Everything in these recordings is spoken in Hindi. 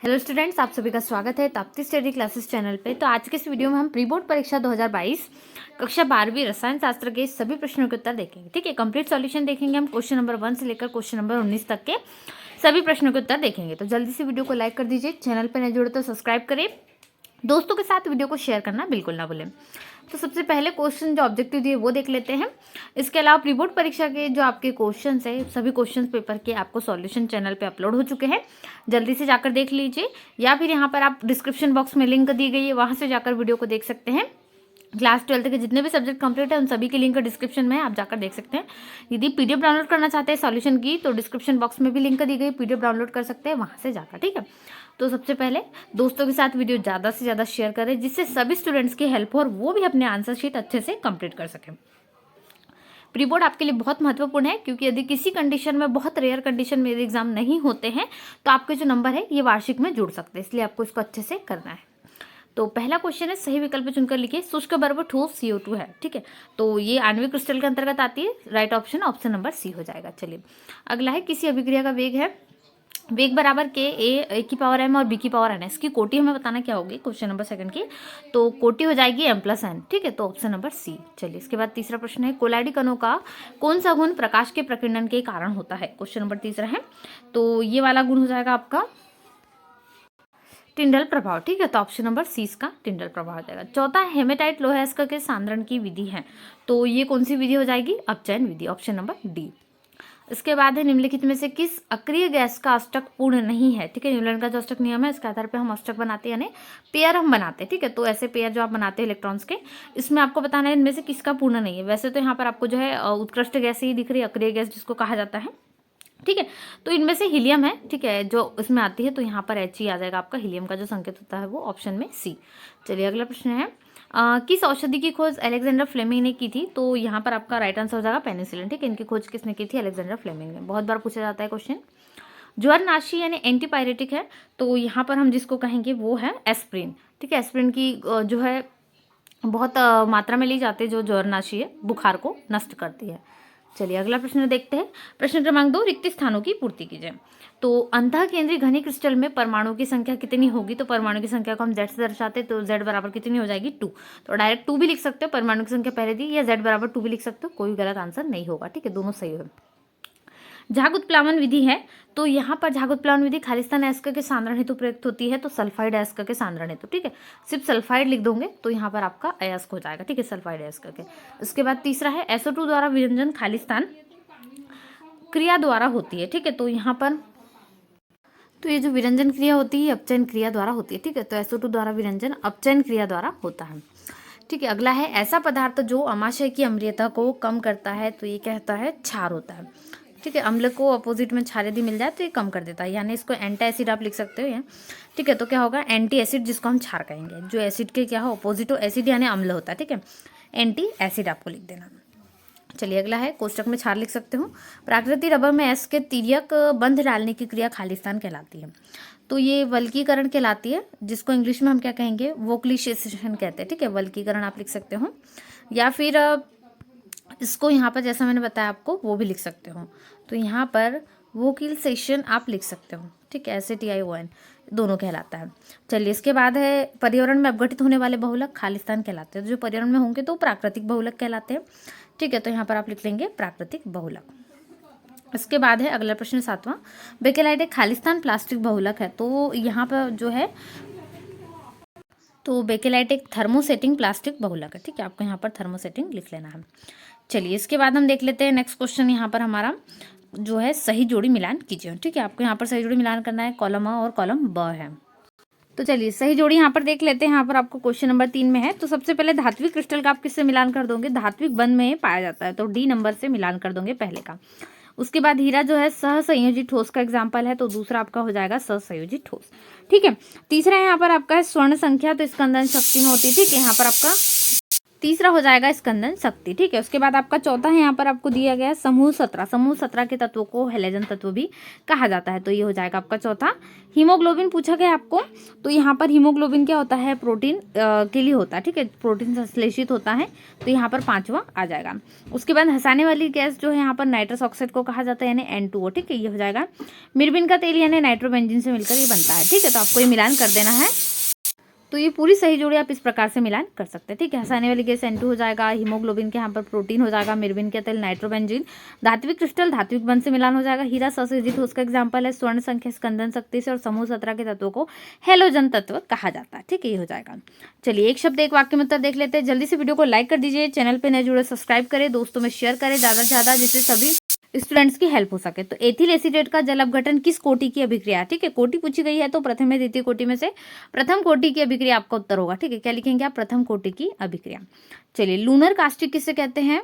हेलो स्टूडेंट्स, आप सभी का स्वागत है ताप्ती स्टडी क्लासेस चैनल पे। तो आज के इस वीडियो में हम प्री बोर्ड परीक्षा 2022 कक्षा 12वीं रसायन शास्त्र के सभी प्रश्नों के उत्तर देखेंगे। ठीक है, कंप्लीट सॉल्यूशन देखेंगे हम। क्वेश्चन नंबर 1 से लेकर क्वेश्चन नंबर 19 तक के सभी प्रश्नों के उत्तर देखेंगे। तो जल्दी से वीडियो को लाइक कर दीजिए, चैनल पर नए जुड़े तो सब्सक्राइब करें, दोस्तों के साथ वीडियो को शेयर करना बिल्कुल ना भूलें। तो सबसे पहले क्वेश्चन जो ऑब्जेक्टिव दिए वो देख लेते हैं। इसके अलावा प्री बोर्ड परीक्षा के जो आपके क्वेश्चंस है, सभी क्वेश्चन पेपर के आपको सॉल्यूशन चैनल पे अपलोड हो चुके हैं, जल्दी से जाकर देख लीजिए, या फिर यहाँ पर आप डिस्क्रिप्शन बॉक्स में लिंक दी गई है, वहाँ से जाकर वीडियो को देख सकते हैं। क्लास 12 के जितने भी सब्जेक्ट कंप्लीट है उन सभी की लिंक डिस्क्रिप्शन में है, आप जाकर देख सकते हैं। यदि पीडीएफ डाउनलोड करना चाहते हैं सॉल्यूशन की, तो डिस्क्रिप्शन बॉक्स में भी लिंक दी गई, पीडीएफ डाउनलोड कर सकते हैं वहाँ से जाकर। ठीक है, तो सबसे पहले दोस्तों के साथ वीडियो ज़्यादा से ज़्यादा शेयर करें, जिससे सभी स्टूडेंट्स की हेल्प हो और वो भी अपने आंसर शीट अच्छे से कंप्लीट कर सकें। प्री बोर्ड आपके लिए बहुत महत्वपूर्ण है, क्योंकि यदि किसी कंडीशन में, बहुत रेयर कंडीशन में यदि एग्जाम नहीं होते हैं, तो आपके जो नंबर है ये वार्षिक में जुड़ सकते हैं, इसलिए आपको इसको अच्छे से करना है। तो पहला क्वेश्चन है, सही विकल्प चुनकर लिखिए। शुष्क बर्फ ठोस CO2 है। ठीक है, तो ये आणविक क्रिस्टल के अंतर्गत आती है। Right option option number C हो जाएगा। चलिए अगला है, किसी अभिक्रिया का वेग है वेग बराबर के ए की पावर m और b की पावर n है। इसकी कोटि हमें बताना क्या होगी, क्वेश्चन नंबर 2 की। तो कोटि हो जाएगी m+n। ठीक है, तो ऑप्शन नंबर सी। चलिए इसके बाद तीसरा प्रश्न है, कोलाइडी कणों का कौन सा गुण प्रकाश के प्रकीर्णन के कारण होता है। क्वेश्चन नंबर 3 है, तो ये वाला गुण हो जाएगा आपका टिंडल प्रभाव। ठीक है, तो ऑप्शन नंबर सी इसका टिंडल प्रभाव हो जाएगा। चौथा, हेमेटाइट लोहे अयस्क के सांद्रण की विधि है, तो ये कौन सी विधि हो जाएगी, अपचयन विधि, ऑप्शन नंबर डी। इसके बाद है, निम्नलिखित में से किस अक्रिय गैस का अष्टक पूर्ण नहीं है। ठीक है, न्यूटन का जो अष्टक नियम है, इसके आधार पे हम अष्टक बनाते हैं, यानी पेयर हम बनाते हैं। ठीक है, तो ऐसे पेयर जो आप बनाते हैं इलेक्ट्रॉन्स के, इसमें आपको बताना है इनमें से किसका पूर्ण नहीं है। वैसे तो यहाँ पर आपको जो है उत्कृष्ट गैस ही दिख रही है, अक्रिय गैस जिसको कहा जाता है। ठीक है, तो इनमें से हीलियम है, ठीक है, जो इसमें आती है, तो यहाँ पर He आ जाएगा आपका, हीलियम का जो संकेत होता है वो ऑप्शन में सी। चलिए अगला प्रश्न है, किस औषधि की खोज अलेक्जेंडर फ्लेमिंग ने की थी। तो यहाँ पर आपका राइट आंसर हो जाएगा पेनिसिलिन। ठीक है, इनकी खोज किसने की थी, अलेक्जेंडर फ्लेमिंग ने। बहुत बार पूछा जाता है क्वेश्चन। ज्वरनाशी यानी एंटीपायरेटिक है, तो यहाँ पर हम जिसको कहेंगे वो है एस्प्रिन। ठीक है, एस्प्रिन की जो है बहुत मात्रा में ली जाती है, जो ज्वरनाशी है, बुखार को नष्ट करती है। चलिए अगला प्रश्न देखते हैं। प्रश्न क्रमांक 2, रिक्त स्थानों की पूर्ति कीजिए। तो अंतः केंद्रीय घनी क्रिस्टल में परमाणु की संख्या कितनी होगी। तो परमाणु की संख्या को हम Z से दर्शाते हैं, तो Z बराबर कितनी हो जाएगी, 2। तो डायरेक्ट 2 भी लिख सकते हो, परमाणु की संख्या पहले दी, या Z बराबर 2 भी लिख सकते हो, कोई गलत आंसर नहीं होगा। ठीक है, दोनों सही हो। झाग उत्प्लावन विधि है, तो यहाँ पर झाग उत्प्लावन विधि खालिस्तान अयस्क के सांद्रण हेतु प्रयुक्त होती है, तो सल्फाइड अयस्क के सांद्रण हेतु। ठीक है, सिर्फ सल्फाइड लिख दोगे तो यहाँ पर आपका अयस्क हो जाएगा। ठीक है, सल्फाइड अयस्क के। इसके बाद तीसरा है, SO2 द्वारा विरंजन खालिस्तान क्रिया द्वारा होती है। ठीक है, तो यहाँ पर तो ये जो विरंजन क्रिया होती है अपचयन क्रिया द्वारा होती है। ठीक है, तो SO2 द्वारा विरंजन अपचयन क्रिया द्वारा होता है। ठीक है, अगला है, ऐसा पदार्थ जो अमाशय की अम्लीयता को कम करता है, तो ये कहता है क्षार होता है। ठीक है, अम्ल को अपोजिट में क्षार यदि मिल जाए तो ये कम कर देता है, यानी इसको एंटी एसिड आप लिख सकते हो ये। ठीक है, तो क्या होगा, एंटी एसिड, जिसको हम क्षार कहेंगे। जो एसिड के क्या हो, अपोजिट हो, एसिड यानी अम्ल होता है। ठीक है, एंटी एसिड आपको लिख देना। चलिए अगला है, कोष्टक में क्षार लिख सकते हो। प्राकृतिक रबर में S के तिर्यक बंध डालने की क्रिया खालिस्तान कहलाती है, तो ये वल्कीकरण कहलाती है, जिसको इंग्लिश में हम क्या कहेंगे, वोक्लिशेशन कहते हैं। ठीक है, वल्कीकरण आप लिख सकते हो, या फिर इसको यहाँ पर जैसा मैंने बताया आपको वो भी लिख सकते हो, तो यहाँ पर वोकिलसेशन आप लिख सकते हो। ठीक है, SATION दोनों कहलाता है। चलिए इसके बाद है, पर्यावरण में अपघटित होने वाले बहुलक खालिस्तान कहलाते हैं, तो जो पर्यावरण में होंगे तो प्राकृतिक बहुलक कहलाते हैं। ठीक है, तो यहाँ पर आप लिख लेंगे प्राकृतिक बहुलक। इसके बाद है अगला प्रश्न 7वां, बेकेलाइट एक खालिस्तान प्लास्टिक बहुलक है, तो यहाँ पर जो है, तो बेकेलाइट एक थर्मोसेटिंग प्लास्टिक बहुलक है। ठीक है, आपको यहाँ पर थर्मोसेटिंग लिख लेना है। चलिए इसके बाद हम देख लेते हैं नेक्स्ट क्वेश्चन, यहाँ पर हमारा जो है, सही जोड़ी मिलान कीजिए। ठीक है, आपको यहाँ पर सही जोड़ी मिलान करना है, कॉलम A और कॉलम B है। तो चलिए सही जोड़ी यहाँ पर देख लेते हैं। यहाँ पर आपको क्वेश्चन नंबर 3 में है, तो सबसे पहले धात्विक क्रिस्टल का आप किससे मिलान कर दोगे, धात्विक बंध में पाया जाता है, तो D नंबर से मिलान कर दोगे पहले का। उसके बाद हीरा जो है सहसंयोजी ठोस का एग्जाम्पल है, तो दूसरा आपका हो जाएगा सहसंयोजी ठोस। ठीक है, तीसरा यहाँ पर आपका है स्वर्ण संख्या, तो स्कंदन शक्ति में होती है। ठीक है, यहाँ पर आपका तीसरा हो जाएगा स्कंदन शक्ति। ठीक है, उसके बाद आपका चौथा है, यहाँ पर आपको दिया गया है समूह 17। समूह 17 के तत्वों को हैलोजन तत्व भी कहा जाता है, तो ये हो जाएगा आपका चौथा। हीमोग्लोबिन पूछा गया आपको, तो यहाँ पर हीमोग्लोबिन क्या होता है, प्रोटीन के लिए होता है। ठीक है, प्रोटीन संश्लेषित होता है, तो यहाँ पर 5वां आ जाएगा। उसके बाद हंसाने वाली गैस जो है यहाँ पर नाइट्रस ऑक्साइड को कहा जाता है, यानी N2O। ठीक है, ये हो जाएगा। मिर्बिन का तेल यानी नाइट्रोबेंजीन से मिलकर ये बनता है। ठीक है, तो आपको ये मिलान कर देना है। तो ये पूरी सही जोड़ी आप इस प्रकार से मिलान कर सकते हैं। ठीक है, हंसाने वाली गैस N2 हो जाएगा, हीमोग्लोबिन के यहाँ पर प्रोटीन हो जाएगा, मिर्बिन का तेल नाइट्रोबेंजीन, धात्विक क्रिस्टल धात्विक बंध से मिलान हो जाएगा, हीरा ससर्जित हो उसका एग्जाम्पल है, स्वर्ण संख्या स्कंदन शक्ति से, और समूह 17 के तत्वों को हेलोजन तत्व कहा जाता है। ठीक है, ये हो जाएगा। चलिए एक शब्द एक वाक्य में उत्तर देख लेते हैं। जल्दी से वीडियो को लाइक कर दीजिए, चैनल पर नए जुड़े सब्सक्राइब करें, दोस्तों में शेयर करें ज़्यादा से ज़्यादा, जिससे सभी स्टूडेंट्स की हेल्प हो सके। तो एथिल एसीटेट का जल अपघटन किस कोटि की अभिक्रिया है? ठीक है, कोटि पूछी गई है, तो प्रथम में द्वितीय कोटि में से प्रथम कोटि की अभिक्रिया आपका उत्तर होगा। ठीक है, क्या लिखेंगे आप? प्रथम कोटि की अभिक्रिया। चलिए लूनर कास्टिक किसे कहते हैं?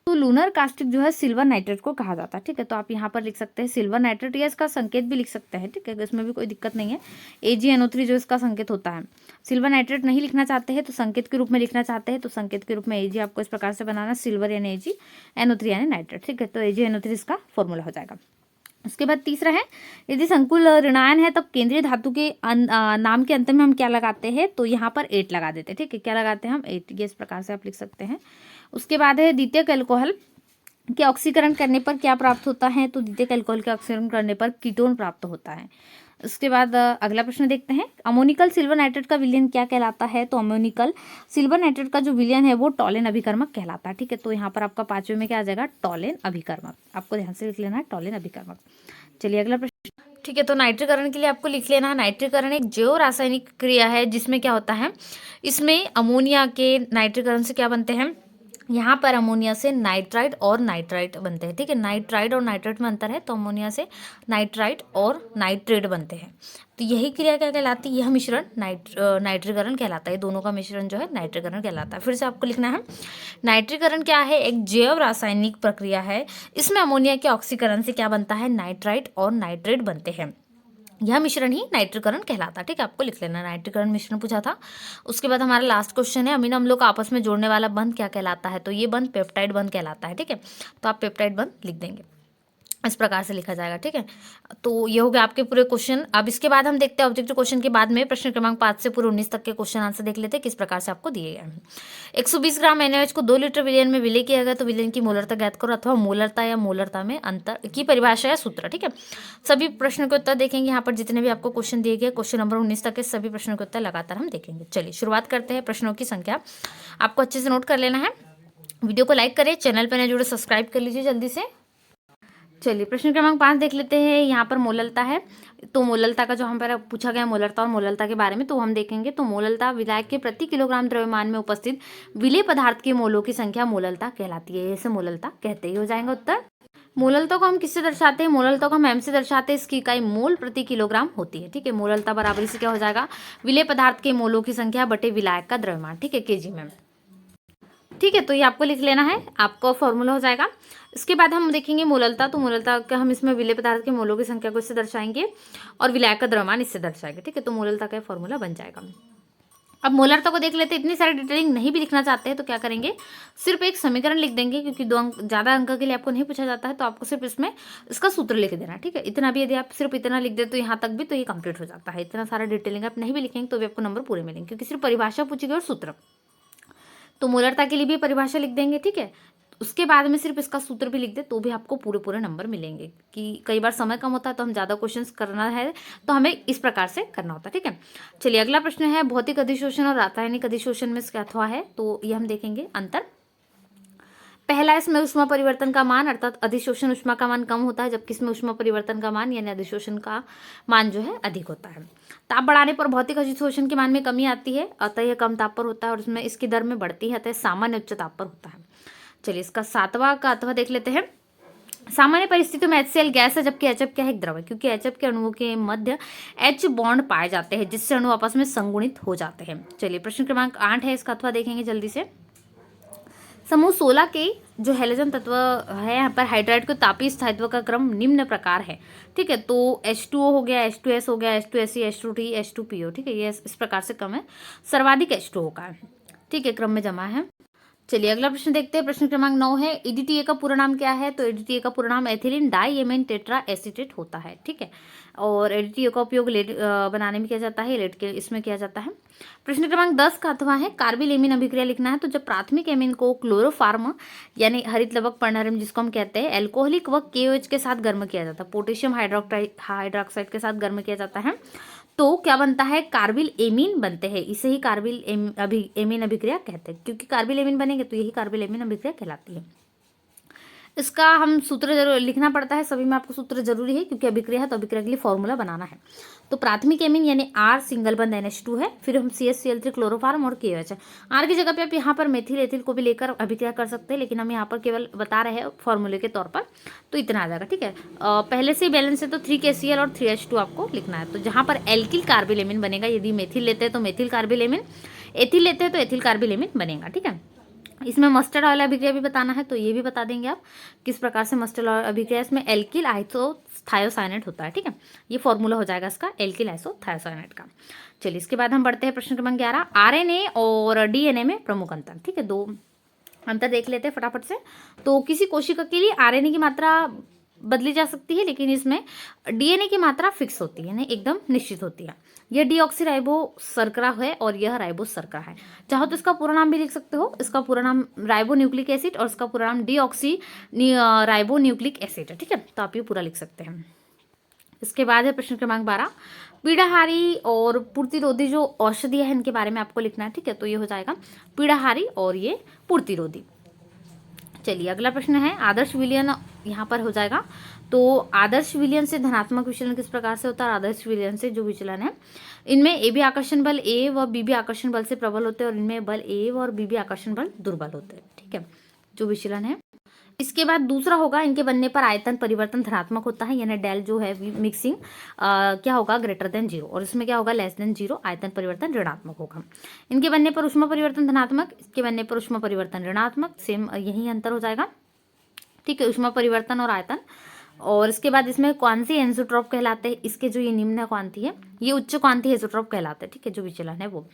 तो लूनर कास्टिक जो है सिल्वर नाइट्रेट को कहा जाता है। ठीक है, तो आप यहाँ पर लिख सकते हैं सिल्वर नाइट्रेट, या इसका संकेत भी लिख सकते हैं। ठीक है, इसमें भी कोई दिक्कत नहीं है। AgNO3 जो इसका संकेत होता है। सिल्वर नाइट्रेट नहीं लिखना चाहते हैं तो संकेत के रूप में लिखना चाहते हैं, तो संकेत के रूप में Ag आपको इस प्रकार से बनाना, सिल्वर यानी AgNO3 यानी नाइट्रेट। ठीक है, तो AgNO3 इसका फॉर्मूला हो जाएगा। उसके बाद तीसरा है, यदि संकुल ऋणायन है तब केंद्रीय धातु के नाम के अंत में हम क्या लगाते हैं? तो यहाँ पर 8 लगा देते हैं। ठीक है, क्या लगाते हैं हम? 8। ये इस प्रकार से आप लिख सकते हैं। उसके बाद है द्वितीयक अल्कोहल के ऑक्सीकरण करने पर क्या प्राप्त होता है? तो द्वितीयक अल्कोहल के ऑक्सीकरण करने पर कीटोन प्राप्त होता है। उसके बाद अगला प्रश्न देखते हैं, अमोनिकल सिल्वर नाइट्रेट का विलयन क्या कहलाता है? तो अमोनिकल सिल्वर नाइट्रेट का जो विलयन है वो टॉलेन अभिकर्मक कहलाता है। ठीक है, तो यहाँ पर आपका 5वें में क्या आ जाएगा? टॉलेन अभिकर्मक। आपको ध्यान से लिख लेना है, टॉलेन अभिकर्मक। चलिए अगला प्रश्न। ठीक है, तो नाइट्रीकरण के लिए आपको लिख लेना है, नाइट्रीकरण एक जैव रासायनिक क्रिया है जिसमें क्या होता है, इसमें अमोनिया के नाइट्रीकरण से क्या बनते हैं, यहाँ पर अमोनिया से नाइट्राइड और नाइट्राइट बनते हैं। ठीक है, नाइट्राइड और नाइट्रेट में अंतर है, तो अमोनिया से नाइट्राइट और नाइट्रेट बनते हैं। तो यही क्रिया क्या कहलाती है? यह मिश्रण नाइट्रीकरण कहलाता है। दोनों का मिश्रण जो है नाइट्रीकरण कहलाता है। फिर से आपको लिखना है, नाइट्रीकरण क्या है? एक जैव रासायनिक प्रक्रिया है, इसमें अमोनिया के ऑक्सीकरण से क्या बनता है? नाइट्राइट और नाइट्रेट बनते हैं। यह मिश्रण ही नाइट्रीकरण कहलाता है। ठीक है, आपको लिख लेना, नाइट्रीकरण मिश्रण पूछा था। उसके बाद हमारा लास्ट क्वेश्चन है, अमीनो अम्लों को आपस में जोड़ने वाला बंध क्या कहलाता है? तो ये बंध पेप्टाइड बंध कहलाता है। ठीक है, तो आप पेप्टाइड बंध लिख देंगे, इस प्रकार से लिखा जाएगा। ठीक है, तो ये हो गया आपके पूरे क्वेश्चन। अब इसके बाद हम देखते हैं ऑब्जेक्टिव क्वेश्चन के बाद में प्रश्न क्रमांक 5 से पूरे 19 तक के क्वेश्चन आंसर देख लेते हैं किस प्रकार से आपको दिए गए हैं। 120 ग्राम NaOH को 2 लीटर विलयन में विलय किया गया, तो विलयन की मोलरता ज्ञात करो, अथवा मोलरता या मोलरता में अंतर की परिभाषा या सूत्र। ठीक है, सभी प्रश्नों के उत्तर देखेंगे। यहाँ पर जितने भी आपको क्वेश्चन दिए गए, क्वेश्चन नंबर 19 तक के सभी प्रश्नों के उत्तर लगातार हम देखेंगे। चलिए शुरुआत करते हैं। प्रश्नों की संख्या आपको अच्छे से नोट कर लेना है। वीडियो को लाइक करें, चैनल पर नए जुड़े सब्सक्राइब कर लीजिए जल्दी से। चलिए प्रश्न क्रमांक 5 देख लेते हैं। यहाँ पर मोललता है, तो मोललता का जो हम पर पूछा गया मोलरता और मोललता के बारे में, तो हम देखेंगे। तो मोललता विलायक के प्रति किलोग्राम द्रव्यमान में उपस्थित विलेय पदार्थ के मोलों की संख्या मोललता कहलाती है। इसे मोललता कहते ही हो जाएगा उत्तर। मोललता को हम किससे दर्शाते हैं? मोललता को हम एम से दर्शाते हैं, इसकी इकाई मोल प्रति किलोग्राम होती है। ठीक है, मोललता बराबर से क्या हो जाएगा? विलेय पदार्थ के मोलों की संख्या बटे विलायक का द्रव्यमान। ठीक है, केजी में। ठीक है, तो ये आपको लिख लेना है, आपका फॉर्मूला हो जाएगा। इसके बाद हम देखेंगे मोललता, तो मोललता का हम इसमें विलेय पदार्थ के मोलों की संख्या को इससे दर्शाएंगे और विलायक का द्रव्यमान इससे दर्शाएंगे। ठीक है, तो मोललता का फॉर्मूला बन जाएगा। अब मोलरता को देख लेते हैं। इतनी सारी डिटेलिंग नहीं भी लिखना चाहते हैं तो क्या करेंगे, सिर्फ एक समीकरण लिख देंगे, क्योंकि 2 अंक ज़्यादा अंक के लिए आपको नहीं पूछा जाता है, तो आपको सिर्फ इसमें इसका सूत्र लिख देना है। ठीक है, इतना भी यदि आप सिर्फ इतना लिख दे तो यहाँ तक भी तो ये कंप्लीट हो जाता है। इतना सारा डिटेलिंग आप नहीं भी लिखेंगे तो भी आपको नंबर पूरे मिलेंगे, क्योंकि सिर्फ परिभाषा पूछी गई और सूत्र। तो मोलरता के लिए भी परिभाषा लिख देंगे। ठीक है, उसके बाद में सिर्फ इसका सूत्र भी लिख दे तो भी आपको पूरे नंबर मिलेंगे। कि कई बार समय कम होता है तो हम ज़्यादा क्वेश्चंस करना है तो हमें इस प्रकार से करना होता है। ठीक है, चलिए अगला प्रश्न है, भौतिक अधिशोषण और रासायनिक अधिशोषण में क्या हुआ है, तो ये हम देखेंगे अंतर। पहला, इसमें ऊष्मा परिवर्तन का मान, अर्थात अधिशोषण ऊष्मा का मान कम होता है, जबकि इसमें ऊष्मा परिवर्तन का मान यानी अधिशोषण का मान जो है अधिक होता है। ताप बढ़ाने पर भौतिक अधिशोषण के मान में कमी आती है, अतः यह कम ताप पर होता है, और इसमें इसकी दर में बढ़ती है, अतः सामान्य उच्च ताप पर होता है। चलिए इसका 7वां का अथवा देख लेते हैं। सामान्य परिस्थितियों में HCl गैस है, जबकि HF क्या है, एक द्रव है, क्योंकि HF के अणुओं के मध्य H बॉन्ड पाए जाते हैं, जिससे अणु आपस में संगुणित हो जाते हैं। चलिए प्रश्न क्रमांक 8 है, इसका अथवा देखेंगे जल्दी से। समूह 16 के जो हैलोजन तत्व है, यहाँ पर हाइड्राइड के तापीय स्थायित्व का क्रम निम्न प्रकार है। ठीक है, तो H2O हो गया, H2S हो गया, H2Se, H2T, H2PO। ठीक है, ये इस प्रकार से क्रम है, सर्वाधिक H2O का है। ठीक है, क्रम में जमा है। चलिए अगला प्रश्न देखते हैं। प्रश्न क्रमांक 9 है, EDTA का पूरा नाम क्या है? तो EDTA का पूरा नाम एथिलीन डाइएमीन टेट्रा एसीटेट होता है, ठीक है। और EDTA का उपयोग लेड बनाने में किया जाता है, लेड के इसमें किया जाता है। प्रश्न क्रमांक 10 का अथवा है, कार्बिल एमीन अभिक्रिया लिखना है। तो जब प्राथमिक एमीन को क्लोरोफार्म यानी हरित लवक पर्णरम जिसको हम कहते हैं, एल्कोहलिक व KOH के साथ गर्म किया जाता है, पोटेशियम हाइड्रोक्साइड के साथ गर्म किया जाता है, तो क्या बनता है? कार्बिल एमीन बनते हैं। इसे ही कार्बिल एमीन अभिक्रिया कहते हैं, क्योंकि कार्बिल एमीन बनेंगे तो यही कार्बिल एमीन अभिक्रिया कहलाती है। इसका हम सूत्र जरूर लिखना पड़ता है, सभी में आपको सूत्र जरूरी है, क्योंकि अभिक्रिया है तो अभिक्रिया के लिए फॉर्मूला बनाना है। तो प्राथमिक एमीन यानी R सिंगल बंद NH2 है, फिर हम CH CL3 क्लोरोफार्म और KOH है। R की जगह पे आप यहाँ पर मेथिल एथिल को भी लेकर अभिक्रिया कर सकते हैं, लेकिन हम यहाँ पर केवल बता रहे हैं फॉर्मूले के तौर पर, तो इतना आ जाएगा, ठीक है। पहले से बैलेंस है तो 3KCl और 3H2 आपको लिखना है। तो जहाँ पर एल्किल कार्बिल एमीन बनेगा, यदि मेथिल लेते हैं तो मेथिल कार्बिल एमीन, एथिल लेते हैं तो एथिल कार्बिल एमीन बनेगा, ठीक है। इसमें मस्टर्ड ऑयल अभिक्रिया भी बताना है, तो ये भी बता देंगे आप किस प्रकार से मस्टर्ड ऑयल अभिक्रिया। इसमें एल्किल आइसोथायोसाइनेट होता है, ठीक है। ये फॉर्मूला हो जाएगा इसका, एल्किल आइसोथायोसाइनेट का। चलिए इसके बाद हम बढ़ते हैं प्रश्न क्रमांक 11, RNA और DNA में प्रमुख अंतर, ठीक है। 2 अंतर देख लेते हैं फटाफट से। तो किसी कोशिका के लिए RNA की मात्रा बदली जा सकती है, लेकिन इसमें DNA की मात्रा फिक्स होती है, यानी एकदम निश्चित होती है। यह डीऑक्सी शर्करा है और यह राइबो शर्करा है। चाहो तो इसका पूरा नाम भी लिख सकते हो, इसका पूरा नाम राइबो न्यूक्लिक एसिड और इसका पूरा नाम डीऑक्सी राइबो न्यूक्लिक एसिड है, ठीक है। तो आप ये पूरा लिख सकते हैं। इसके बाद है प्रश्न क्रमांक 12, पीड़ाहारी और पूर्तिरोधी जो औषधियाँ हैं इनके बारे में आपको लिखना है, ठीक है। तो ये हो जाएगा पीड़ाहारी और ये पूर्तिरोधी। चलिए अगला प्रश्न है, आदर्श विलयन यहाँ पर हो जाएगा। तो आदर्श विलयन से धनात्मक विचलन किस प्रकार से होता है? आदर्श विलयन से जो विचलन है, इनमें AB आकर्षण बल A व BB आकर्षण बल से प्रबल होते हैं, और इनमें बल A और BB आकर्षण बल दुर्बल होते हैं, ठीक है, जो विचलन है। इसके बाद दूसरा होगा, इनके बनने पर आयतन परिवर्तन धनात्मक होता है, यानी डेल जो है मिक्सिंग क्या होगा? ग्रेटर देन 0, और इसमें क्या होगा? लेस देन 0, आयतन परिवर्तन ऋणात्मक होगा। इनके बनने पर ऊष्मा परिवर्तन धनात्मक, इसके बनने पर ऊष्मा परिवर्तन ऋणात्मक, सेम यही अंतर हो जाएगा, ठीक है, ऊष्मा परिवर्तन और आयतन। और इसके बाद इसमें कौन सी एंसोट्रॉप कहलाते हैं? इसके जो ये निम्न क्वांति है ये उच्च क्वांति एंसोट्रॉप कहलाते हैं, ठीक है, जो विचलन है वो।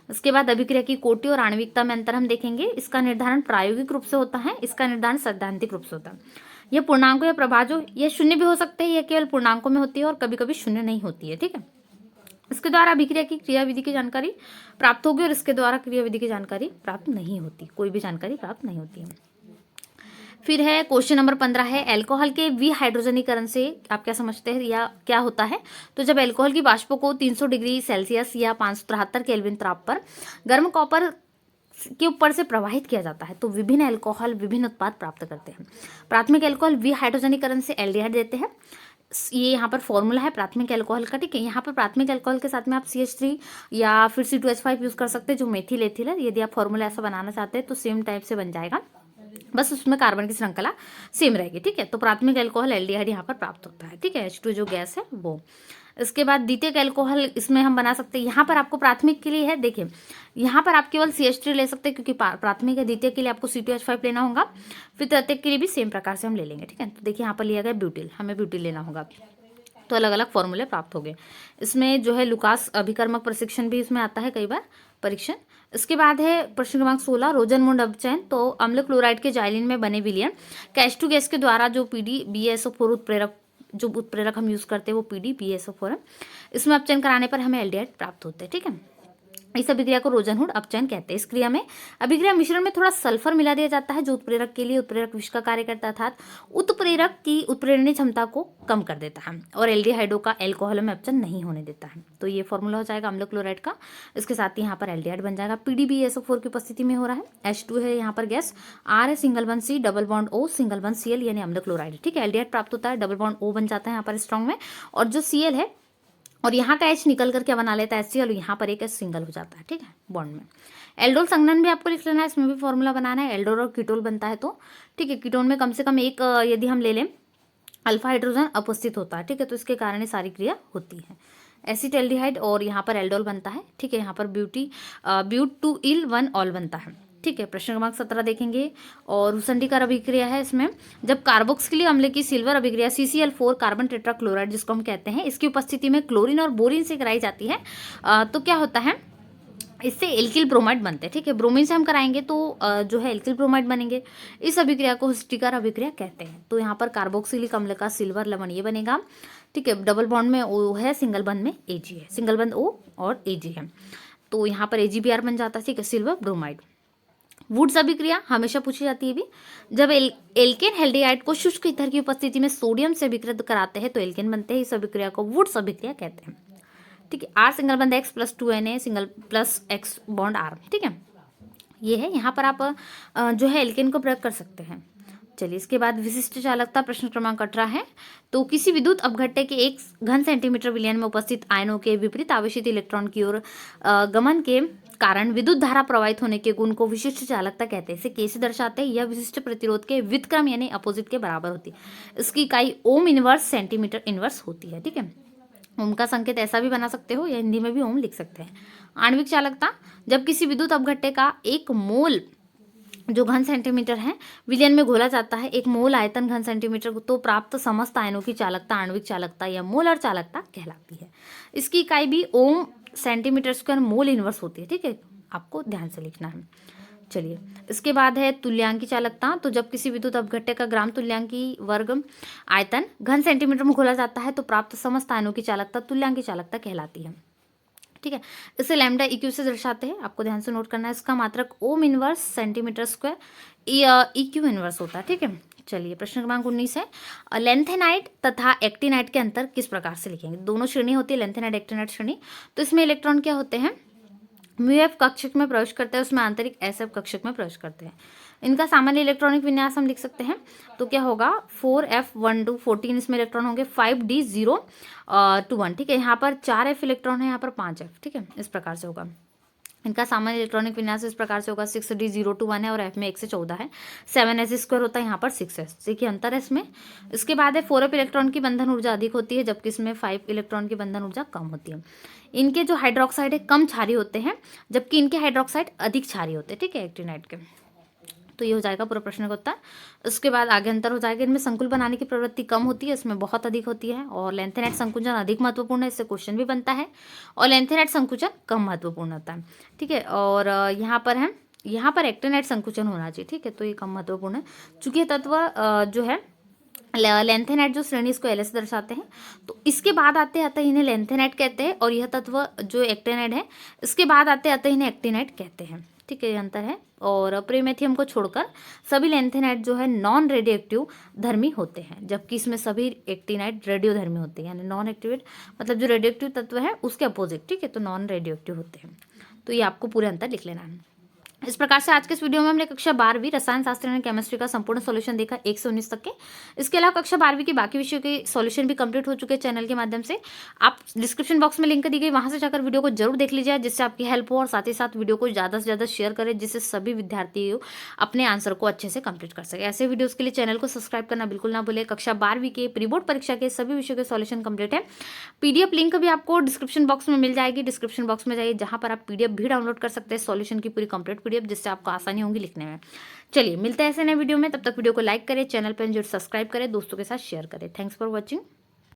इसके बाद अभिक्रिया की कोटि और आणविकता में अंतर हम देखेंगे। इसका निर्धारण प्रायोगिक रूप से होता है, इसका निर्धारण सैद्धांतिक रूप से होता है। यह पूर्णांकों या प्रभा जो ये शून्य भी हो सकते हैं, यह केवल पूर्णांकों में होती है और कभी कभी शून्य नहीं होती है, ठीक है। इसके द्वारा अभिक्रिया की क्रियाविधि की जानकारी प्राप्त होगी और इसके द्वारा क्रियाविधि की जानकारी प्राप्त नहीं होती, कोई भी जानकारी प्राप्त नहीं होती है। फिर है क्वेश्चन नंबर 15 है, अल्कोहल के विहाइड्रोजनीकरण से आप क्या समझते हैं या क्या होता है? तो जब अल्कोहल की वाष्पों को 300 डिग्री सेल्सियस या 573 केल्विन ताप पर गर्म कॉपर के ऊपर से प्रवाहित किया जाता है, तो विभिन्न अल्कोहल विभिन्न उत्पाद प्राप्त करते हैं। प्राथमिक अल्कोहल विहाइड्रोजनीकरण से एल्डिहाइड देते हैं, ये यहाँ पर फॉर्मूला है प्राथमिक अल्कोहल का, ठीक है। यहाँ पर प्राथमिक अल्कोहल के साथ में आप CH3 या फिर C2H5 यूज कर सकते हैं, जो मेथिल एथिल है। यदि आप फॉर्मूला ऐसा बनाना चाहते हैं तो सेम टाइप से बन जाएगा, बस उसमें कार्बन की श्रृंखला सेम रहेगी, ठीक है। तो प्राथमिक अल्कोहल एल्डिहाइड यहाँ पर प्राप्त होता है, ठीक है, H2 जो गैस है वो। इसके बाद द्वितीयक अल्कोहल इसमें हम बना सकते हैं। यहाँ पर आपको प्राथमिक के लिए है, देखिए यहाँ पर आप केवल CH3 ले सकते हैं, क्योंकि प्राथमिक है। द्वितीयक के लिए आपको C2H5 लेना होगा, फिर तृतीयक के लिए भी सेम प्रकार से हम ले लेंगे, ठीक है। तो देखिए यहाँ पर लिया गया ब्यूटिल, हमें ब्यूटिल लेना होगा, तो अलग अलग फॉर्मूले प्राप्त हो गए। इसमें जो है लुकास अभिकर्मक प्रशिक्षण भी इसमें आता है कई बार परीक्षण। इसके बाद है प्रश्न क्रमांक 16, रोजनमुंड अपचयन। तो अम्ल क्लोराइड के जाइलिन में बने विलयन H2 गैस के द्वारा जो PDBSO4 उत्प्रेरक जो उत्प्रेरक हम यूज करते हैं वो PDBSO4 है। इसमें अपचयन कराने पर हमें एल्डिहाइड प्राप्त होते हैं, ठीक है। इस अभिक्रिया को रोजनहुड अपचयन कहते हैं। इस क्रिया में अभिक्रिया मिश्रण में थोड़ा सल्फर मिला दिया जाता है, जो उत्प्रेरक के लिए उत्प्रेरक विष का कार्य करता है, अर्थात उत्प्रेरक की उत्प्रेरणीय क्षमता को कम कर देता है और एल्डिहाइडों का अल्कोहल में अपचयन नहीं होने देता है। तो ये फॉर्मूला हो जाएगा अम्ल क्लोराइड का। इसके साथ ही यहाँ पर एल्डिहाइड बन जाएगा, PDBSO4 की उपस्थिति में हो रहा है। H2 है यहाँ पर गैस, R है single bond C, double bond O, single bond Cl, यानी अम्ल क्लोराइड, ठीक है। एल्डिहाइड प्राप्त होता है, डबल बॉन्ड O बन जाता है यहाँ पर स्ट्रॉन्ग में, और जो Cl है और यहाँ का H निकल कर क्या बना लेता है HCl, यहाँ पर एक H सिंगल हो जाता है, ठीक है, बॉन्ड में। एल्डोल संघनन भी आपको लिख लेना है, इसमें भी फॉर्मूला बनाना है। एल्डोल और कीटोल बनता है, तो ठीक है, कीटोन में कम से कम एक यदि हम ले लें अल्फा हाइड्रोजन उपस्थित होता है, ठीक है, तो इसके कारण ये सारी क्रिया होती है। एसिटाल्डिहाइड और यहाँ पर एल्डोल बनता है, ठीक है। यहाँ पर ब्यूट2इल1 ऑल बनता है, ठीक है। प्रश्न क्रमांक 17 देखेंगे, और हुसंडीकर अभिक्रिया है। इसमें जब कार्बोक्सिलिक अम्ल की सिल्वर अभिक्रिया CCl4 कार्बन टेट्राक्लोराइड जिसको हम कहते हैं, इसकी उपस्थिति में क्लोरीन और बोरिन से कराई जाती है, तो क्या होता है? इससे एल्किल ब्रोमाइड बनते हैं, ठीक है। ब्रोमीन से हम कराएंगे तो जो है एल्किल ब्रोमाइड बनेंगे। इस अभिक्रिया को हिस्टिकर अभिक्रिया कहते हैं। तो यहाँ पर कार्बोक्सिलिक अम्ल का सिल्वर लवण ये बनेगा, ठीक है। डबल बॉन्ड में ओ है, सिंगल बंद में एजी है, सिंगल बंद ओ और एजी है, तो यहाँ पर AgBr बन जाता है, ठीक है, सिल्वर ब्रोमाइड। वुड्स अभिक्रिया हमेशा पूछी जाती है भी, जब एल्केन हेल्डिहाइड को शुष्क ईथर की उपस्थिति में सोडियम से अभिकृत कराते हैं तो एल्केन बनते हैं। इस अभिक्रिया को वुड्स अभिक्रिया कहते हैं, ठीक है। R सिंगल बंद X plus 2Na single plus X bond R, ठीक है। ये है, यहाँ पर आप जो है एल्केन को प्रयोग कर सकते हैं। चलिए, इसके बाद विशिष्ट चालकता प्रश्न क्रमांक 18 है। तो किसी विद्युत अपघट्य के 1 घन सेंटीमीटर विलयन में उपस्थित आयनों के विपरीत आवेशित इलेक्ट्रॉन की ओर गमन के कारण विद्युत धारा प्रवाहित होने के गुण को विशिष्ट चालकता कहते हैं। इसे कैसे दर्शाते हैं? यह विशिष्ट प्रतिरोध के व्युत्क्रम यानी अपोजिट के बराबर होती है। इसकी इकाई ओम इनवर्स सेंटीमीटर इनवर्स होती है, ठीक है। ओम का संकेत ऐसा भी बना सकते हो या हिंदी में भी ओम लिख सकते हैं। आणविक चालकता, जब किसी विद्युत अपघट्य का 1 मोल जो घन सेंटीमीटर है विलयन में घोला जाता है, 1 मोल आयतन घन सेंटीमीटर, तो प्राप्त समस्त आयनों की चालकता आणविक चालकता या मोलर चालकता कहलाती है। इसकी इकाई भी ओम सेंटीमीटर स्क्वायर मोल इनवर्स होती है, ठीक है, आपको ध्यान से लिखना है। चलिए, इसके बाद है तुल्यांकी चालकता। तो जब किसी विद्युत अपघट्य का ग्राम तुल्यांकी वर्ग आयतन घन सेंटीमीटर में घोला जाता है तो प्राप्त समस्त आयनों की चालकता तुल्यांकी चालकता कहलाती है, ठीक है। इसे लैम्डा इक्यू से दर्शाते हैं, आपको ध्यान से नोट करना है। इसका मात्रक ohm inverse centimetre square eq inverse होता है, ठीक है। चलिए, प्रश्न क्रमांक 19 है। लेंथेनाइट तथा एक्टिनाइट के अंतर किस प्रकार से लिखेंगे? दोनों श्रेणी होती है, लेंथेनाइट एक्टिनाइट श्रेणी। तो इसमें इलेक्ट्रॉन क्या होते हैं? म्यूएफ कक्षक में प्रवेश करते हैं, उसमें आंतरिक एसएफ कक्षक में प्रवेश करते हैं। इनका सामान्य इलेक्ट्रॉनिक विन्यास हम लिख सकते हैं, तो क्या होगा 4f12 इसमें इलेक्ट्रॉन होंगे 5d0 to 1, ठीक है। यहाँ पर 4f इलेक्ट्रॉन है, यहाँ पर 5f, ठीक है, इस प्रकार से होगा। इनका सामान्य इलेक्ट्रॉनिक विन्यास इस प्रकार से होगा 6d0 to 1 है और f में 1 से 14 है, 7s स्क्वायर होता है, यहाँ पर 6s, देखिए अंतर है इसमें। इसके बाद है 4f इलेक्ट्रॉन की बंधन ऊर्जा अधिक होती है जबकि इसमें 5 इलेक्ट्रॉन की बंधन ऊर्जा कम होती है। इनके जो हाइड्रोक्साइड है कम क्षारीय होते हैं जबकि इनके हाइड्रोक्साइड अधिक क्षारीय होते हैं, ठीक है, एक्टिनाइट के। तो ये हो जाएगा पूरा प्रश्न का उत्तर। उसके बाद आगे अंतर हो जाएगा, इनमें संकुल बनाने की प्रवृत्ति कम होती है, इसमें बहुत अधिक होती है, और लेंथेनाइट संकुचन अधिक महत्वपूर्ण है, इससे क्वेश्चन भी बनता है, और लेंथेनाइट संकुचन कम महत्वपूर्ण होता है, ठीक है। और यहाँ पर है, यहाँ पर एक्टिनाइट संकुचन होना चाहिए, ठीक है, तो ये कम महत्वपूर्ण है। चूंकि ये तत्व जो है लेंथेनाइट जो श्रेणी इसको एल से दर्शाते हैं, तो इसके बाद आते आते इन्हें लेंथेनाइट कहते हैं, और यह तत्व जो एक्टिनाइट है इसके बाद आते आते इन्हें एक्टिनाइट कहते हैं, ठीक है, ये अंतर है। और प्रीमेथियम को छोड़कर सभी लेंथेनाइट जो है नॉन रेडियो एक्टिव धर्मी होते हैं, जबकि इसमें सभी एक्टिनाइट रेडियो धर्मी होते हैं, यानी नॉन एक्टिवेट मतलब जो रेडियो एक्टिव तत्व है उसके अपोजिट, ठीक है, तो नॉन रेडियो एक्टिव होते हैं। तो ये आपको पूरे अंतर लिख लेना है। इस प्रकार से आज के इस वीडियो में हमने कक्षा 12वीं रसायन शास्त्र एंड केमिस्ट्री का संपूर्ण सॉल्यूशन देखा 1 से 19 तक के। इसके अलावा कक्षा 12वीं के बाकी विषयों के सॉल्यूशन भी कंप्लीट हो चुके हैं चैनल के माध्यम से। आप डिस्क्रिप्शन बॉक्स में लिंक दी गई, वहां से जाकर वीडियो को जरूर देख लीजिए, जिससे आपकी हेल्प हो, और साथ ही साथ वीडियो को ज़्यादा से ज़्यादा शेयर करें, जिससे सभी विद्यार्थी अपने आंसर को अच्छे से कंप्लीट कर सके। ऐसे वीडियोज़ के लिए चैनल को सब्सक्राइब करना बिल्कुल ना भूलें। कक्षा 12वीं के प्री बोर्ड परीक्षा के सभी विषयों के सॉल्यूशन कंप्लीट है। PDF लिंक भी आपको डिस्क्रिप्शन बॉक्स में मिल जाएगी, डिस्क्रिप्शन बॉक्स में जाइए, जहां पर आप PDF भी डाउनलोड कर सकते हैं, सॉल्यूशन की पूरी कंप्लीट PDF, जिससे आपको आसानी होगी लिखने में। चलिए, मिलते हैं ऐसे नए वीडियो में, तब तक वीडियो को लाइक करें, चैनल पर जरूर सब्सक्राइब करें, दोस्तों के साथ शेयर करें। Thanks for watching.